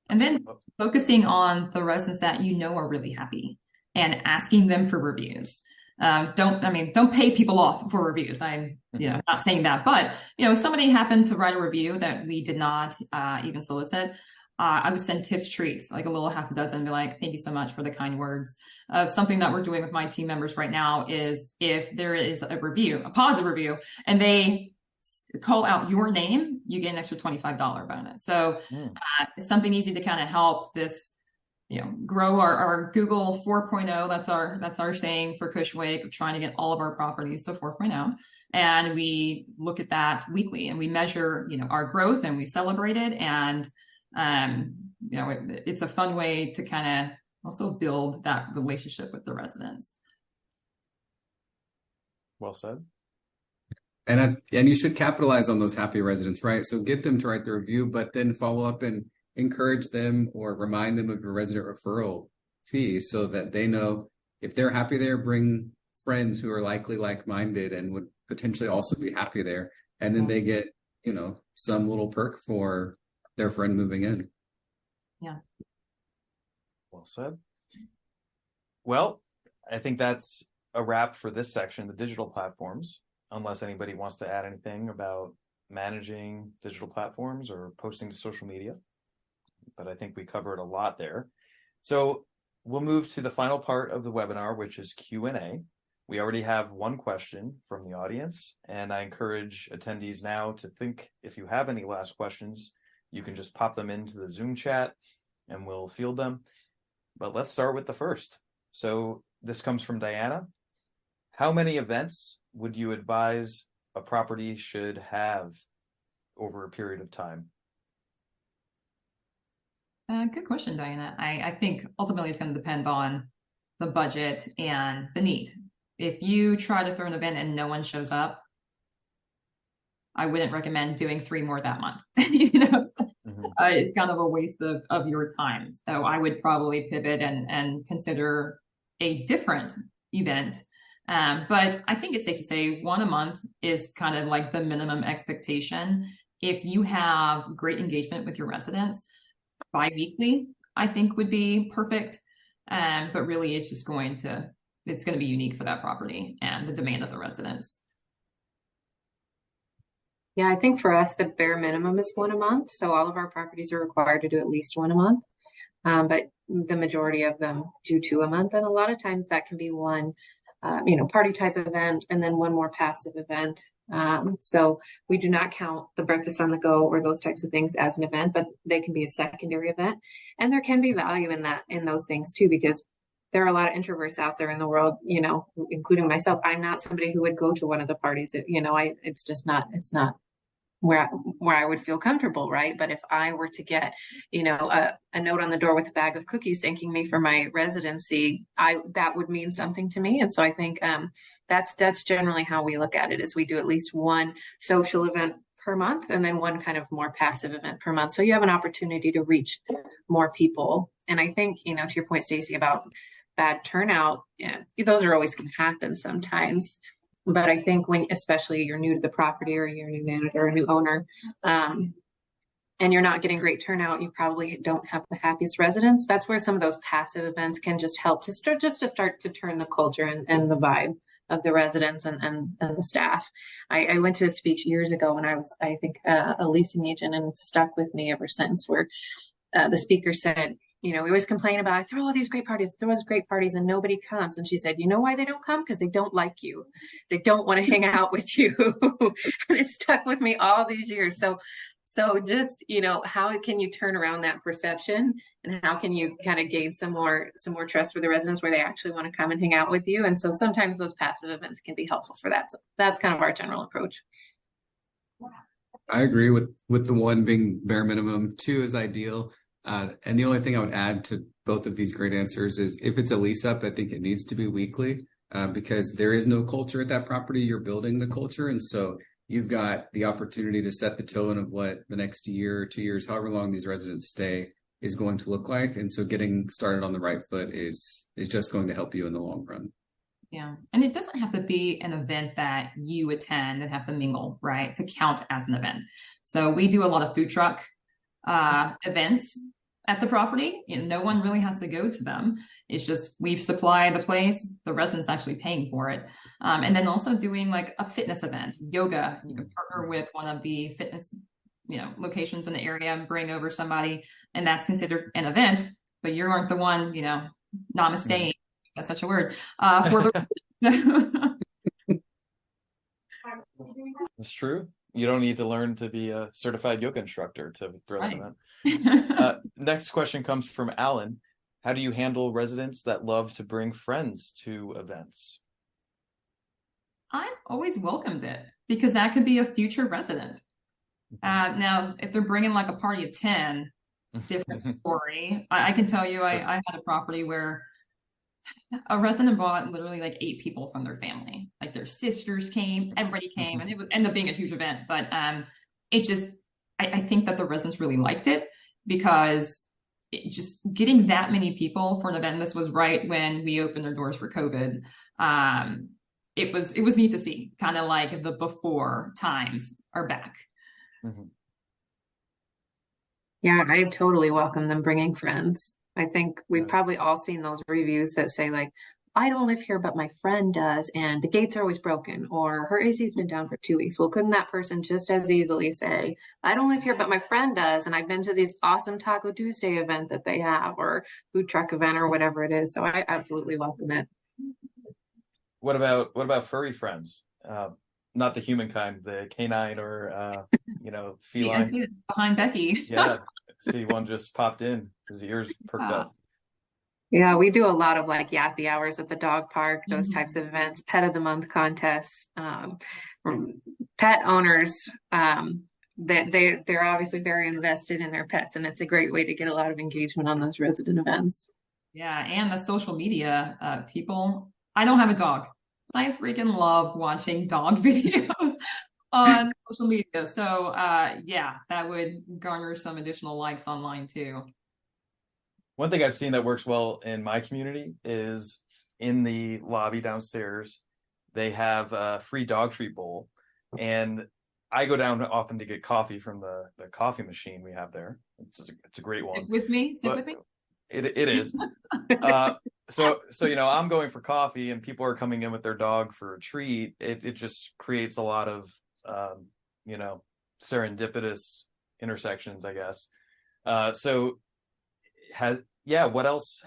S4: And then focusing on the residents that are really happy and asking them for reviews. Don't pay people off for reviews. I'm not saying that, but somebody happened to write a review that we did not even solicit. I would send tips, treats, like a little half a dozen, and be like, thank you so much for the kind words. Something that we're doing with my team members right now is if there is a positive review, and they call out your name, you get an extra $25 bonus. So it's something easy to kind of help this, grow our Google 4.0. That's our saying for Cushman, trying to get all of our properties to 4.0. And we look at that weekly, and we measure, our growth, and we celebrate it. And, it's a fun way to kind of also build that relationship with the residents.
S2: Well said.
S5: And you should capitalize on those happy residents, right? So get them to write the review, but then follow up and encourage them or remind them of your resident referral fee, so that they know if they're happy there, bring friends who are likely like-minded and would potentially also be happy there. And then they get, some little perk for their friend moving in.
S4: Yeah.
S2: Well said. Well, I think that's a wrap for this section, the digital platforms, unless anybody wants to add anything about managing digital platforms or posting to social media. But I think we covered a lot there. So we'll move to the final part of the webinar, which is Q&A. We already have one question from the audience, and I encourage attendees now to think if you have any last questions, you can just pop them into the Zoom chat and we'll field them. But let's start with the first. So this comes from Diana. How many events would you advise a property should have over a period of time?
S4: Good question, Diana. I think ultimately it's going to depend on the budget and the need. If you try to throw an event and no one shows up, I wouldn't recommend doing 3 more that month. It's kind of a waste of your time. So I would probably pivot and consider a different event. But I think it's safe to say 1 a month is kind of like the minimum expectation. If you have great engagement with your residents, bi-weekly, I think would be perfect. But really it's just going to be unique for that property and the demand of the residents.
S3: Yeah, I think for us, the bare minimum is 1 a month. So all of our properties are required to do at least 1 a month. But the majority of them do 2 a month. And a lot of times that can be one, party type event and then one more passive event. So we do not count the breakfast on the go or those types of things as an event, but they can be a secondary event. And there can be value in those things too, because there are a lot of introverts out there in the world, including myself. I'm not somebody who would go to one of the parties. It's not where I would feel comfortable, right? But if I were to get, a note on the door with a bag of cookies thanking me for my residency, that would mean something to me. And so I think that's generally how we look at it, is we do at least 1 social event per month and then 1 kind of more passive event per month. So you have an opportunity to reach more people. And I think, to your point, Staci, about bad turnout, those are always going to happen sometimes. But I think especially you're new to the property or you're a new manager or a new owner, and you're not getting great turnout, you probably don't have the happiest residents. That's where some of those passive events can just help to start to turn the culture and the vibe of the residents and the staff. I went to a speech years ago when I was, I think, a leasing agent, and it's stuck with me ever since, where the speaker said, we always complain about, I throw all these great parties, and nobody comes. And she said, you know why they don't come? Because they don't like you. They don't want to hang out with you. And it stuck with me all these years. So just, how can you turn around that perception, and how can you kind of gain some more trust with the residents where they actually want to come and hang out with you? And so sometimes those passive events can be helpful for that. So that's kind of our general approach.
S5: I agree with the 1 being bare minimum. 2 is ideal. And the only thing I would add to both of these great answers is, if it's a lease up, I think it needs to be weekly, because there is no culture at that property. You're building the culture. And so you've got the opportunity to set the tone of what the next year or 2 years, however long these residents stay, is going to look like. And so getting started on the right foot is just going to help you in the long run.
S4: Yeah. And it doesn't have to be an event that you attend and have to mingle, right, to count as an event. So we do a lot of food truck events at the property. No one really has to go to them. It's just we supply the place, the residents actually paying for it. And then also doing like a fitness event, yoga. You can partner with one of the fitness locations in the area and bring over somebody, and that's considered an event, but you aren't the one, namaste, that's such a word, for the
S2: It's true. You don't need to learn to be a certified yoga instructor to throw that event. Next question comes from Alan. How do you handle residents that love to bring friends to events?
S4: I've always welcomed it, because that could be a future resident. Now, if they're bringing like a party of 10, different story. I can tell you, I had a property where a resident brought literally like 8 people from their family, like their sisters came, everybody came, and it ended up being a huge event. But I think that the residents really liked it, because just getting that many people for an event, and this was right when we opened their doors for COVID, it was neat to see, kind of like the before times are back.
S2: Mhm.
S3: Yeah, I totally welcome them bringing friends. I think we've
S2: Yeah.
S3: probably all seen those reviews that say like, I don't live here, but my friend does, and the gates are always broken, or her AC's been down for 2 weeks. Well, couldn't that person just as easily say, I don't live here, but my friend does, and I've been to this awesome Taco Tuesday event that they have, or food truck event, or whatever it is. So I absolutely welcome it.
S2: What about furry friends? Not the humankind, the canine or
S4: See, I
S2: feline.
S4: see it behind Becky.
S2: Yeah, see one just popped in, his ears perked up.
S3: Yeah, we do a lot of like yappy hours at the dog park, those
S4: Mhm.
S3: types of events, pet of the month contests, pet owners, they're obviously very invested in their pets, and it's a great way to get a lot of engagement on those resident events.
S4: Yeah, and the social media people. I don't have a dog, but I freaking love watching dog videos on social media. So yeah, that would garner some additional likes online too.
S2: One thing I've seen that works well in my community is in the lobby downstairs, they have a free dog treat bowl. And I go down often to get coffee from the coffee machine we have there. It's a great one.
S4: With me, sit
S2: But
S4: with me.
S2: it is. So I'm going for coffee and people are coming in with their dog for a treat. It just creates a lot of serendipitous intersections, I guess. So what else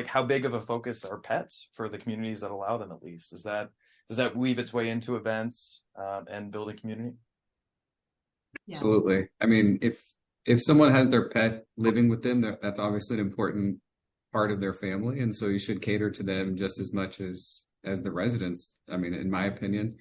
S2: how big of a focus are pets for the communities that allow them? At least does that weave its way into events and building community?
S4: Yeah.
S5: Absolutely. I mean, if someone has their pet living with them, that's obviously an important part of their family, and so you should cater to them just as much as the residents. I mean, in my opinion.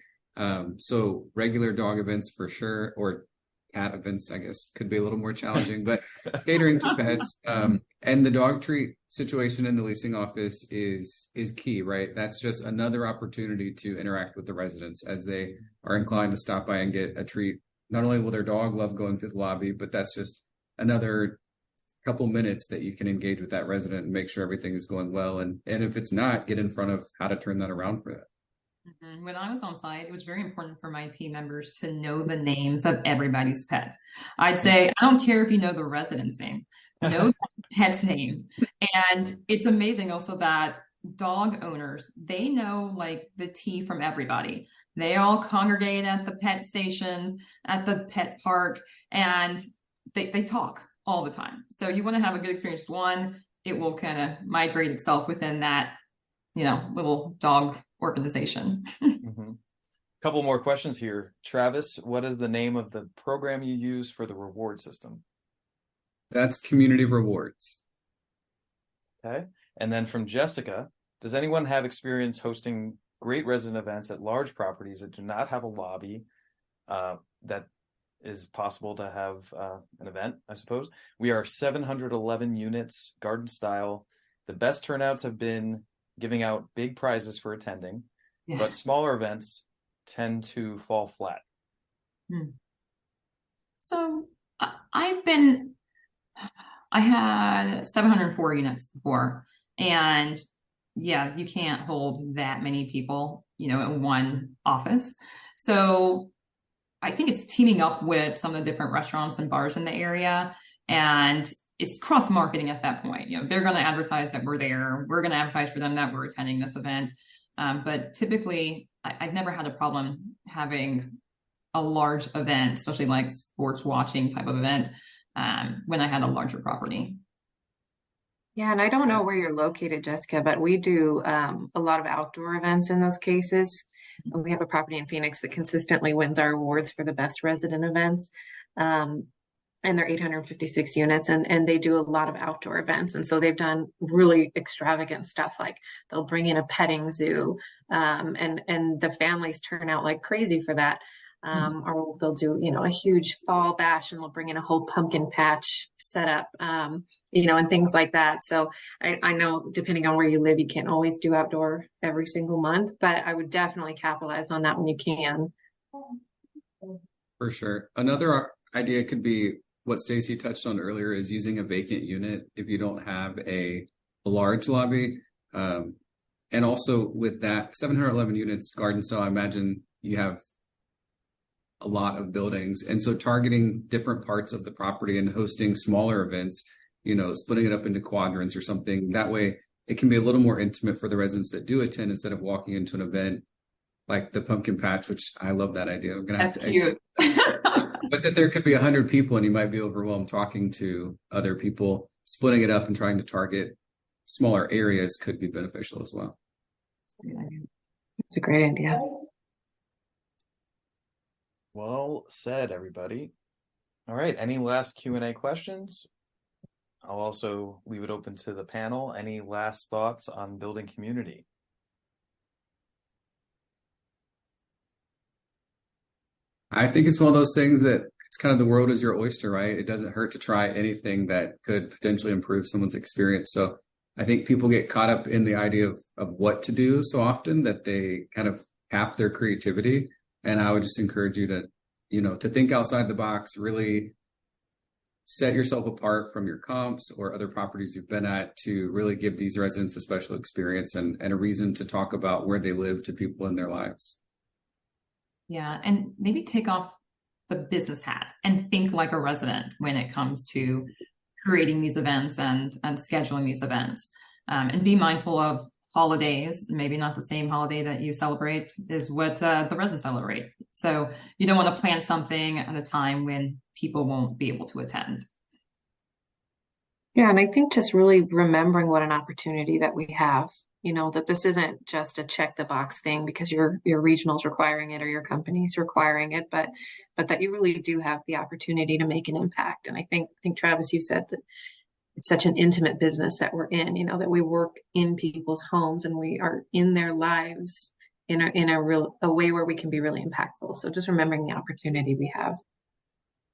S5: So regular dog events for sure, or cat events, I guess, could be a little more challenging, but catering to pets, and the dog treat situation in the leasing office is key, right? That's just another opportunity to interact with the residents as they are inclined to stop by and get a treat. Not only will their dog love going through the lobby, but that's just another couple minutes that you can engage with that resident and make sure everything is going well. And if it's not, get in front of how to turn that around for that.
S4: When I was on site, it was very important for my team members to know the names of everybody's pet. I'd say, I don't care if you know the resident's name, know the pet's name. And it's amazing also that dog owners, they know like the tea from everybody. They all congregate at the pet stations, at the pet park, and they talk all the time. So you want to have a good experience. One, it will kind of migrate itself within that, little dog organization.
S2: Mm-hmm. Couple more questions here. Travis, what is the name of the program you use for the reward system?
S5: That's community rewards.
S2: Okay. And then from Jessica, does anyone have experience hosting great resident events at large properties that do not have a lobby that is possible to have an event, I suppose? We are 711 units, garden style. The best turnouts have been giving out big prizes for attending, but smaller events tend to fall flat.
S4: So I had 704 units before, and yeah, you can't hold that many people, in one office. So I think it's teaming up with some of the different restaurants and bars in the area, and it's cross marketing at that point. They're going to advertise that we're there. We're going to advertise for them that we're attending this event. But typically, I've never had a problem having a large event, especially like sports watching type of event, when I had a larger property.
S3: Yeah, and I don't know where you're located, Jessica, but we do a lot of outdoor events in those cases. And we have a property in Phoenix that consistently wins our awards for the best resident events. And they're 856 units, and they do a lot of outdoor events. And so they've done really extravagant stuff, like they'll bring in a petting zoo, and the families turn out like crazy for that. Or they'll do, a huge fall bash, and they'll bring in a whole pumpkin patch setup, and things like that. So I know depending on where you live, you can't always do outdoor every single month, but I would definitely capitalize on that when you can.
S5: For sure. Another idea could be what Staci touched on earlier, is using a vacant unit if you don't have a large lobby. And And also with that 711 units garden cell, I imagine you have a lot of buildings. And so targeting different parts of the property and hosting smaller events, splitting it up into quadrants or something. That way it can be a little more intimate for the residents that do attend instead of walking into an event like the pumpkin patch, which I love that idea. I'm gonna have
S4: That's
S5: to
S4: cute.
S5: but that there could be 100 people and you might be overwhelmed talking to other people. Splitting it up and trying to target smaller areas could be beneficial as well.
S3: It's a great idea.
S2: Well said, everybody. All right, any last Q&A questions? I'll also leave it open to the panel. Any last thoughts on building community?
S5: I think it's one of those things that it's kind of the world is your oyster, right? It doesn't hurt to try anything that could potentially improve someone's experience. So I think people get caught up in the idea of what to do so often that they kind of cap their creativity. And I would just encourage you to think outside the box, really set yourself apart from your comps or other properties you've been at to really give these residents a special experience and a reason to talk about where they live to people in their lives.
S4: Yeah, and maybe take off the business hat and think like a resident when it comes to creating these events and scheduling these events. And be mindful of holidays. Maybe not the same holiday that you celebrate is what the residents celebrate. So you don't want to plan something at a time when people won't be able to attend.
S3: Yeah, and I think just really remembering what an opportunity that we have, that this isn't just a check the box thing because your regional's requiring it or your company's requiring it, but that you really do have the opportunity to make an impact. And I think Travis, you said that it's such an intimate business that we're in, that we work in people's homes and we are in their lives in a way where we can be really impactful. So just remembering the opportunity we have.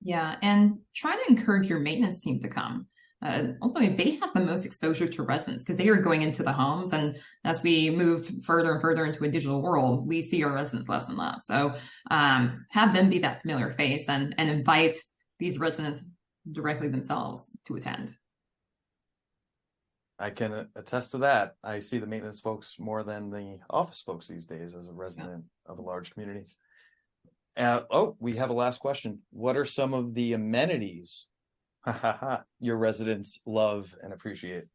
S4: Yeah, and try to encourage your maintenance team to come. Ultimately, they have the most exposure to residents because they are going into the homes. And as we move further and further into a digital world, we see our residents less and less. So have them be that familiar face and invite these residents directly themselves to attend.
S2: I can attest to that. I see the maintenance folks more than the office folks these days as a resident of a large community. We have a last question. What are some of the amenities your residents love and appreciate?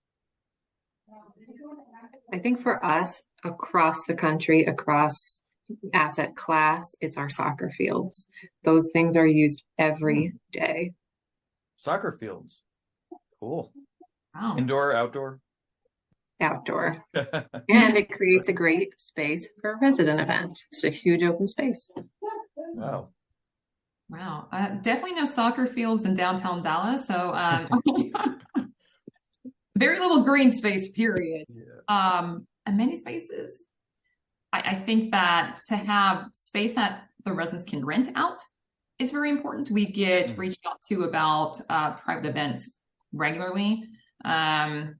S3: I think for us across the country, across asset class, it's our soccer fields. Those things are used every day.
S2: Soccer fields. Cool.
S4: Wow.
S2: Indoor, outdoor?
S3: Outdoor. And it creates a great space for a resident event. It's a huge open space.
S2: Wow.
S4: Wow. Definitely no soccer fields in downtown Dallas. So very little green space, period.
S2: Yeah.
S4: And many spaces. I think that to have space that the residents can rent out is very important. We get reached out to about private events regularly. I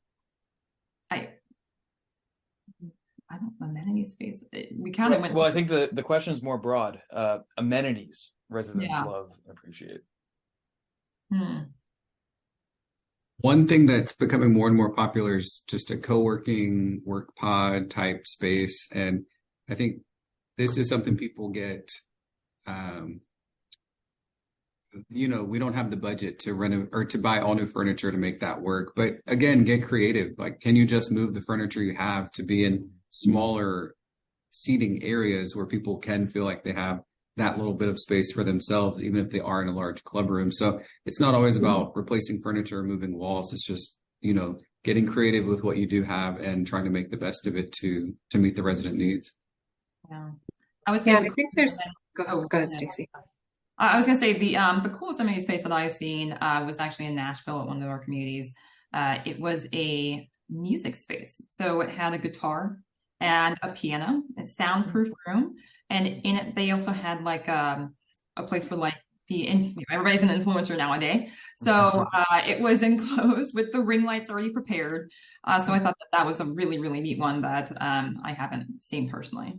S4: don't know, amenity space. We kind of went.
S2: Well, I think the question is more broad. Amenities residents love and appreciate.
S5: One thing that's becoming more and more popular is just a co-working work pod type space. And I think this is something people get, we don't have the budget to rent or to buy all new furniture to make that work. But again, get creative. Like, can you just move the furniture you have to be in smaller seating areas where people can feel like they have that little bit of space for themselves, even if they are in a large club room? So it's not always about replacing furniture or moving walls. It's just, getting creative with what you do have and trying to make the best of it to meet the resident needs.
S4: Yeah. I would say
S3: I think there's go ahead, Staci.
S4: I was going to say the coolest amenity space that I've seen was actually in Nashville at one of our communities. It was a music space. So it had a guitar and a piano, a soundproof room. And in it, they also had like a place for like everybody's an influencer nowadays. So it was enclosed with the ring lights already prepared. So I thought that was a really, really neat one that I haven't seen personally.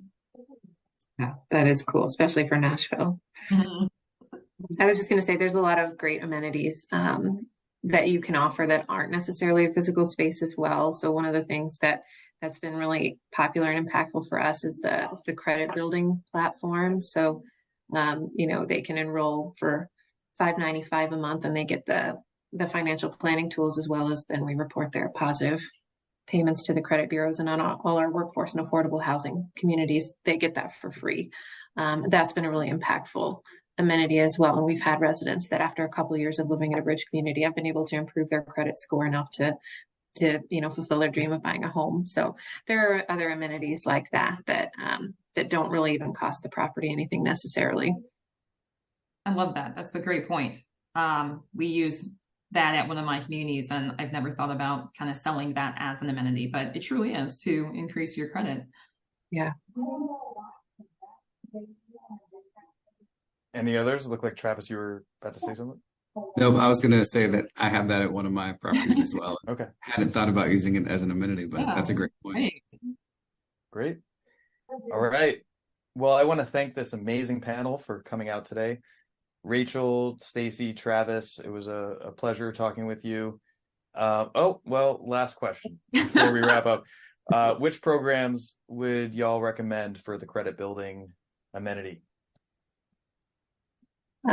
S3: Yeah, that is cool, especially for Nashville. I was just going to say there's a lot of great amenities that you can offer that aren't necessarily a physical space as well. So one of the things that that's been really popular and impactful for us is the credit building platform. So, they can enroll for $5.95 a month, and they get the financial planning tools, as well as then we report their positive payments to the credit bureaus, and on all our workforce and affordable housing communities, they get that for free. That's been a really impactful amenity as well. And we've had residents that after a couple of years of living in a bridge community have been able to improve their credit score enough to fulfill their dream of buying a home. So there are other amenities like that don't really even cost the property anything necessarily.
S4: I love that. That's a great point. We use that at one of my communities, and I've never thought about kind of selling that as an amenity, but it truly is to increase your credit.
S3: Yeah.
S2: Any others? It looked like Travis, you were about to say something.
S5: No, I was going to say that I have that at one of my properties as well.
S2: Okay.
S5: Hadn't thought about using it as an amenity, but
S4: Yeah,
S5: that's a great point.
S2: Great. All right. Well, I want to thank this amazing panel for coming out today. Rachel, Staci, Travis, it was a pleasure talking with you. Last question before we wrap up. Which programs would y'all recommend for the credit building amenity?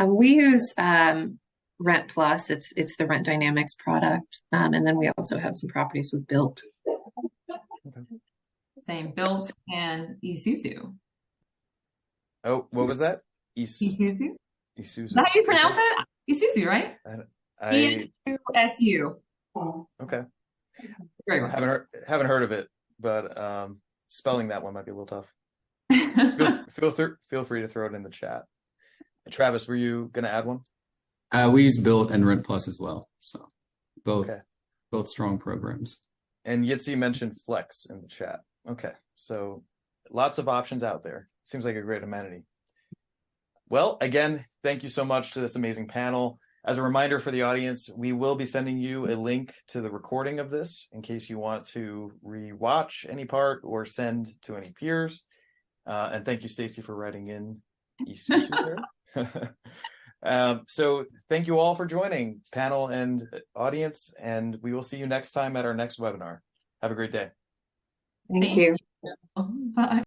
S3: We use Rent Plus. It's the Rent Dynamics product, and then we also have some properties with Built.
S2: Okay.
S4: Same, Built and Isuzu.
S2: Oh, what was that?
S4: Isuzu?
S2: Isuzu.
S4: Is that how you pronounce it? Isuzu, right? ESU.
S2: Okay.
S4: Very well.
S2: Haven't heard of it, but spelling that one might be a little tough. Feel free to throw it in the chat. Travis, were you going to add one?
S5: We use Built and Rent Plus as well, so both strong programs.
S2: And Yitzi mentioned Flex in the chat. Okay, so lots of options out there. Seems like a great amenity. Well, again, thank you so much to this amazing panel. As a reminder for the audience, we will be sending you a link to the recording of this in case you want to re-watch any part or send to any peers. And thank you, Staci, for writing in Isuzu there. So thank you all for joining, panel and audience, and we will see you next time at our next webinar. Have a great day.
S3: Thank you.
S4: Bye.